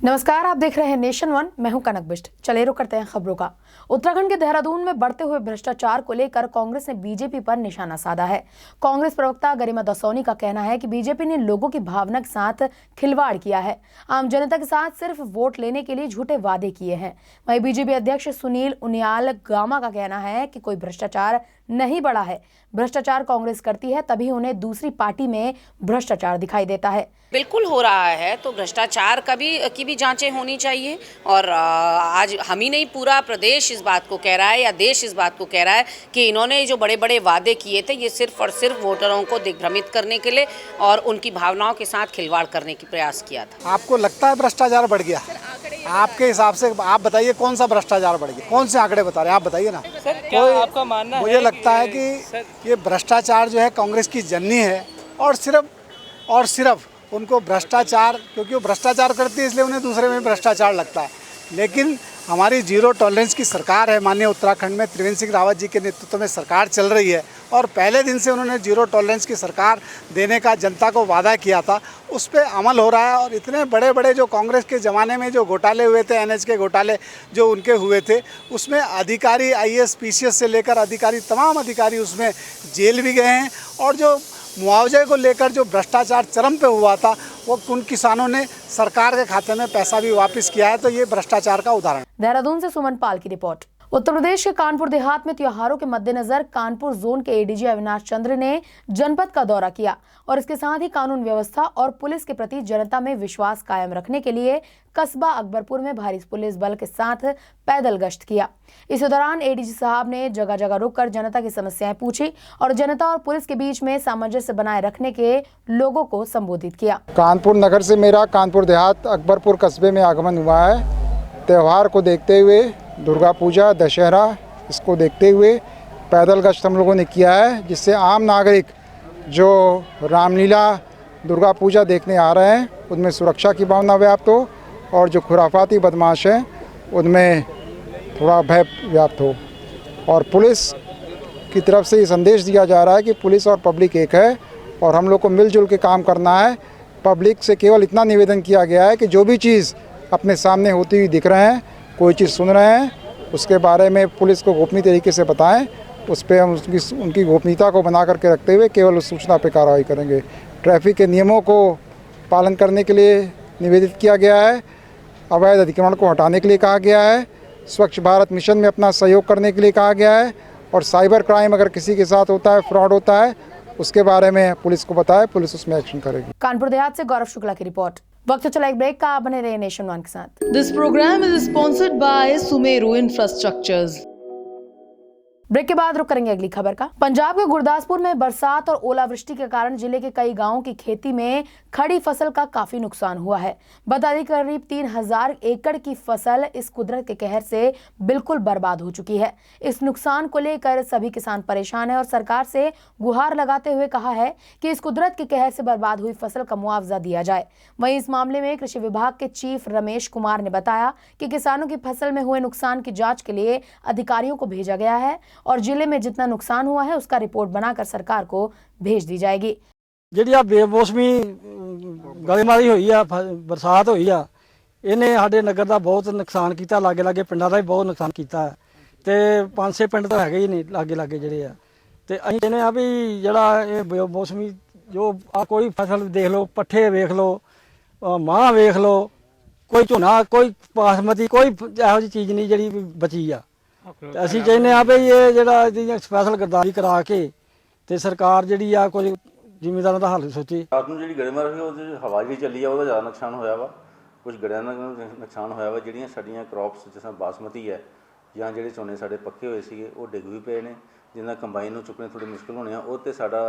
नमस्कार, आप देख रहे हैं नेशन वन। मैं हूं कनक बिष्ट। चले रुक करते हैं खबरों का। उत्तराखंड के देहरादून में बढ़ते हुए भ्रष्टाचार को लेकर कांग्रेस ने बीजेपी पर निशाना साधा है। कांग्रेस प्रवक्ता गरिमा दसौनी का कहना है कि बीजेपी ने लोगों की भावना के साथ खिलवाड़ किया है, आम जनता के साथ सिर्फ वोट लेने के लिए झूठे वादे किए हैं। वहीं बीजेपी अध्यक्ष सुनील उनियाल गामा का कहना है कि कोई भ्रष्टाचार नहीं बढ़ा है। भ्रष्टाचार कांग्रेस करती है, तभी उन्हें दूसरी पार्टी में भ्रष्टाचार दिखाई देता है। बिल्कुल हो रहा है, तो भ्रष्टाचार की भी जांचें होनी चाहिए। और आज हम ही नहीं, पूरा प्रदेश इस बात को कह रहा है या देश इस बात को कह रहा है कि इन्होंने जो बड़े बड़े वादे किए थे, ये सिर्फ और सिर्फ वोटरों को दिग्भ्रमित करने के लिए और उनकी भावनाओं के साथ खिलवाड़ करने की प्रयास किया था। आपको लगता है भ्रष्टाचार बढ़ गया? आपके हिसाब से आप बताइए, कौन सा भ्रष्टाचार बढ़ गया? कौन से आंकड़े बता रहे हैं, आप बताइए ना। सर, क्या आपका मानना है? मुझे लगता है कि ये भ्रष्टाचार जो है कांग्रेस की जननी है, और सिर्फ उनको भ्रष्टाचार, क्योंकि वो भ्रष्टाचार करती है इसलिए उन्हें दूसरे में भ्रष्टाचार लगता है। लेकिन हमारी जीरो टॉलरेंस की सरकार है, माननीय उत्तराखंड में त्रिवेंद्र सिंह रावत जी के नेतृत्व में सरकार चल रही है, और पहले दिन से उन्होंने जीरो टॉलरेंस की सरकार देने का जनता को वादा किया था, उस पर अमल हो रहा है। और इतने बड़े बड़े जो कांग्रेस के ज़माने में जो घोटाले हुए थे, एनएच के घोटाले जो उनके हुए थे, उसमें अधिकारी आईएएस पीसीएस से लेकर अधिकारी, तमाम अधिकारी उसमें जेल भी गए हैं। और जो मुआवजे को लेकर जो भ्रष्टाचार चरम पे हुआ था, वो उन किसानों ने सरकार के खाते में पैसा भी वापस किया है। तो ये भ्रष्टाचार का उदाहरण। देहरादून से सुमन पाल की रिपोर्ट। उत्तर प्रदेश के कानपुर देहात में त्योहारों के मद्देनजर कानपुर जोन के एडीजी अविनाश चंद्र ने जनपद का दौरा किया और इसके साथ ही कानून व्यवस्था और पुलिस के प्रति जनता में विश्वास कायम रखने के लिए कस्बा अकबरपुर में भारी पुलिस बल के साथ पैदल गश्त किया। इस दौरान एडीजी साहब ने जगह जगह रुककर जनता की समस्याएं पूछी और जनता और पुलिस के बीच में सामंजस्य बनाए रखने के लोगों को संबोधित किया। कानपुर नगर से मेरा कानपुर देहात अकबरपुर कस्बे में आगमन हुआ है। त्यौहार को देखते हुए, दुर्गा पूजा, दशहरा, इसको देखते हुए पैदल गश्त हम लोगों ने किया है, जिससे आम नागरिक जो रामलीला, दुर्गा पूजा देखने आ रहे हैं उनमें सुरक्षा की भावना व्याप्त हो और जो खुराफाती बदमाश हैं उनमें थोड़ा भय व्याप्त हो। और पुलिस की तरफ से ये संदेश दिया जा रहा है कि पुलिस और पब्लिक एक है और हम लोग को मिलजुल के काम करना है। पब्लिक से केवल इतना निवेदन किया गया है कि जो भी चीज़ अपने सामने होती हुई दिख रहे हैं, कोई चीज़ सुन रहे हैं, उसके बारे में पुलिस को गोपनीय तरीके से बताएं। उस पर हम उनकी गोपनीयता को बना करके रखते हुए केवल उस सूचना पर कार्रवाई करेंगे। ट्रैफिक के नियमों को पालन करने के लिए निवेदित किया गया है। अवैध अतिक्रमण को हटाने के लिए कहा गया है। स्वच्छ भारत मिशन में अपना सहयोग करने के लिए कहा गया है। और साइबर क्राइम अगर किसी के साथ होता है, फ्रॉड होता है, उसके बारे में पुलिस को बताए, पुलिस उसमें एक्शन करेगी। कानपुर देहात से गौरव शुक्ला की रिपोर्ट। वक्त चला एक ब्रेक का, आप बने रहे नेशन वन के साथ। This programme is sponsored by Sumeru infrastructures. Break के बाद रुक करेंगे अगली खबर का। पंजाब के गुरदासपुर में बरसात और ओलावृष्टि के कारण जिले के कई गांवों की खेती में खड़ी फसल का काफी नुकसान हुआ है। बता दें, करीब 3000 एकड़ की फसल इस कुदरत के कहर से बिल्कुल बर्बाद हो चुकी है। इस नुकसान को लेकर सभी किसान परेशान है और सरकार से गुहार लगाते हुए कहा है कि इस कुदरत के कहर से बर्बाद हुई फसल का मुआवजा दिया जाए। वहीं इस मामले में कृषि विभाग के चीफ रमेश कुमार ने बताया कि किसानों की फसल में हुए नुकसान की जाँच के लिए अधिकारियों को भेजा गया है और जिले में जितना नुकसान हुआ है उसका रिपोर्ट बनाकर सरकार को भेज दी जाएगी। ਜਿਹੜੀ ਆ ਬੇਮੌਸਮੀ ਗੜੇਮਾਰੀ ਹੋਈ ਆ, ਬਰਸਾਤ ਹੋਈ ਆ, ਇਹਨੇ ਸਾਡੇ ਨਗਰ ਦਾ ਬਹੁਤ ਨੁਕਸਾਨ ਕੀਤਾ। ਲਾਗੇ ਲਾਗੇ ਪਿੰਡਾਂ ਦਾ ਵੀ ਬਹੁਤ ਨੁਕਸਾਨ ਕੀਤਾ ਤੇ 5-6 ਪਿੰਡ ਤਾਂ ਹੈਗੇ ਹੀ ਨੇ ਲਾਗੇ ਲਾਗੇ ਜਿਹੜੇ ਆ। ਤੇ ਅਸੀਂ ਕਹਿੰਦੇ ਆ ਵੀ ਜਿਹੜਾ ਇਹ ਬੇਮੌਸਮੀ ਜੋ ਆ ਕੋਈ ਫਸਲ ਦੇਖ ਲਓ, ਪੱਠੇ ਵੇਖ ਲਓ, ਮਾਹ ਵੇਖ ਲਓ, ਕੋਈ ਝੋਨਾ, ਕੋਈ ਬਾਸਮਤੀ, ਕੋਈ ਇਹੋ ਜਿਹੀ ਚੀਜ਼ ਨਹੀਂ ਜਿਹੜੀ ਬਚੀ ਆ। ਅਸੀਂ ਕਹਿੰਦੇ ਆ ਵੀ ਇਹ ਜਿਹੜਾ ਇਹਦੀ ਸਪੈਸ਼ਲ ਗਰਦਾਰੀ ਕਰਾ ਕੇ ਤੇ ਸਰਕਾਰ ਜਿਹੜੀ ਆ ਕੁਝ ਜ਼ਿਮੀਂਦਾਰਾਂ ਦਾ ਹੱਲ ਸੋਚੇ। ਰਾਤ ਨੂੰ ਜਿਹੜੀ ਗੜੇਮਾਰ ਹੋਈ ਉਹਦੇ ਹਵਾ ਜਿਹੜੀ ਚੱਲੀ ਆ, ਉਹਦਾ ਜ਼ਿਆਦਾ ਨੁਕਸਾਨ ਹੋਇਆ ਵਾ। ਕੁਝ ਗੜਿਆਂ ਦਾ ਨੁਕਸਾਨ ਹੋਇਆ ਵਾ। ਜਿਹੜੀਆਂ ਸਾਡੀਆਂ ਕ੍ਰੌਪਸ ਜਿਸ ਤਰ੍ਹਾਂ ਬਾਸਮਤੀ ਹੈ ਜਾਂ ਜਿਹੜੇ ਝੋਨੇ ਸਾਡੇ ਪੱਕੇ ਹੋਏ ਸੀਗੇ ਉਹ ਡਿੱਗ ਵੀ ਪਏ ਨੇ, ਜਿਹਨਾਂ ਕੰਬਾਈਨ ਨੂੰ ਚੁੱਕਣੇ ਥੋੜ੍ਹੇ ਮੁਸ਼ਕਿਲ ਹੋਣੇ ਆ। ਉਹ 'ਤੇ ਸਾਡਾ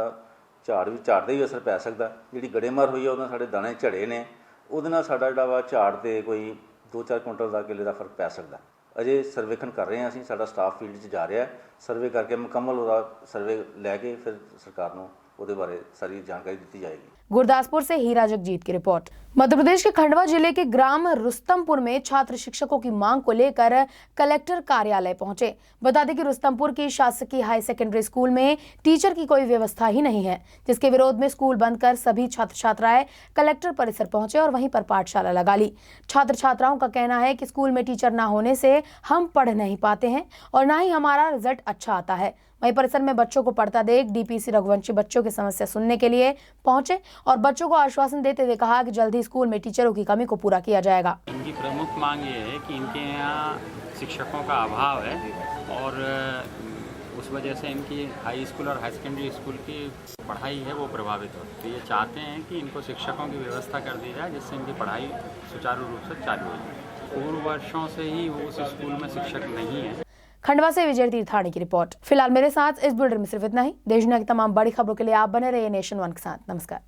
ਝਾੜ ਦਾ ਵੀ ਅਸਰ ਪੈ ਸਕਦਾ। ਜਿਹੜੀ ਗੜੇਮਾਰ ਹੋਈ ਆ ਉਹਦੇ ਨਾਲ ਸਾਡੇ ਦਾਣੇ ਝੜੇ ਨੇ, ਉਹਦੇ ਨਾਲ ਸਾਡਾ ਜਿਹੜਾ ਵਾ ਝਾੜ 'ਤੇ ਕੋਈ 2-4 ਕੁਇੰਟਲ ਦਾ ਕਿੱਲੇ ਦਾ ਫਰਕ ਪੈ ਸਕਦਾ। ਅਜੇ ਸਰਵੇਖਣ ਕਰ ਰਹੇ ਹਾਂ ਅਸੀਂ, ਸਾਡਾ ਸਟਾਫ ਫੀਲਡ 'ਚ ਜਾ ਰਿਹਾ, ਸਰਵੇ ਕਰਕੇ ਮੁਕੰਮਲ ਉਹਦਾ ਸਰਵੇ ਲੈ ਕੇ ਫਿਰ ਸਰਕਾਰ ਨੂੰ ਉਹਦੇ ਬਾਰੇ ਸਾਰੀ ਜਾਣਕਾਰੀ ਦਿੱਤੀ ਜਾਏਗੀ। गुरदासपुर से हीरा जगजीत की रिपोर्ट। मध्य प्रदेश के खंडवा जिले के ग्राम रुस्तमपुर में छात्र शिक्षकों की मांग को लेकर कलेक्टर कार्यालय पहुंचे। बता दें कि रुस्तमपुर की शासकीय हाई सेकेंडरी स्कूल में टीचर की कोई व्यवस्था ही नहीं है, जिसके विरोध में स्कूल बंद कर सभी छात्र छात्राएं कलेक्टर परिसर पहुंचे और वहीं पर पाठशाला लगा ली। छात्र छात्राओं का कहना है कि स्कूल में टीचर न होने से हम पढ़ नहीं पाते हैं और न ही हमारा रिजल्ट अच्छा आता है। वहीं परिसर में बच्चों को पढ़ता देख डीपीसी रघुवंशी बच्चों की समस्या सुनने के लिए पहुंचे और बच्चों को आश्वासन देते हुए कहा कि जल्द ही स्कूल में टीचरों की कमी को पूरा किया जाएगा। इनकी प्रमुख मांग ये है कि इनके यहाँ शिक्षकों का अभाव है और उस वजह से इनकी हाई स्कूल और हाई सेकेंडरी स्कूल की पढ़ाई है वो प्रभावित हो। तो ये चाहते हैं कि इनको शिक्षकों की व्यवस्था कर दी जाए जिससे इनकी पढ़ाई सुचारू रूप से चालू हो जाए। पूर्व वर्षों से ही वो उस स्कूल में शिक्षक नहीं है। खंडवा से विजय तीर्थानी की रिपोर्ट। फिलहाल मेरे साथ इस बुलेटिन में सिर्फ इतना ही। देश दुनिया की तमाम बड़ी खबरों के लिए आप बने रहिए नेशन वन के साथ। नमस्कार।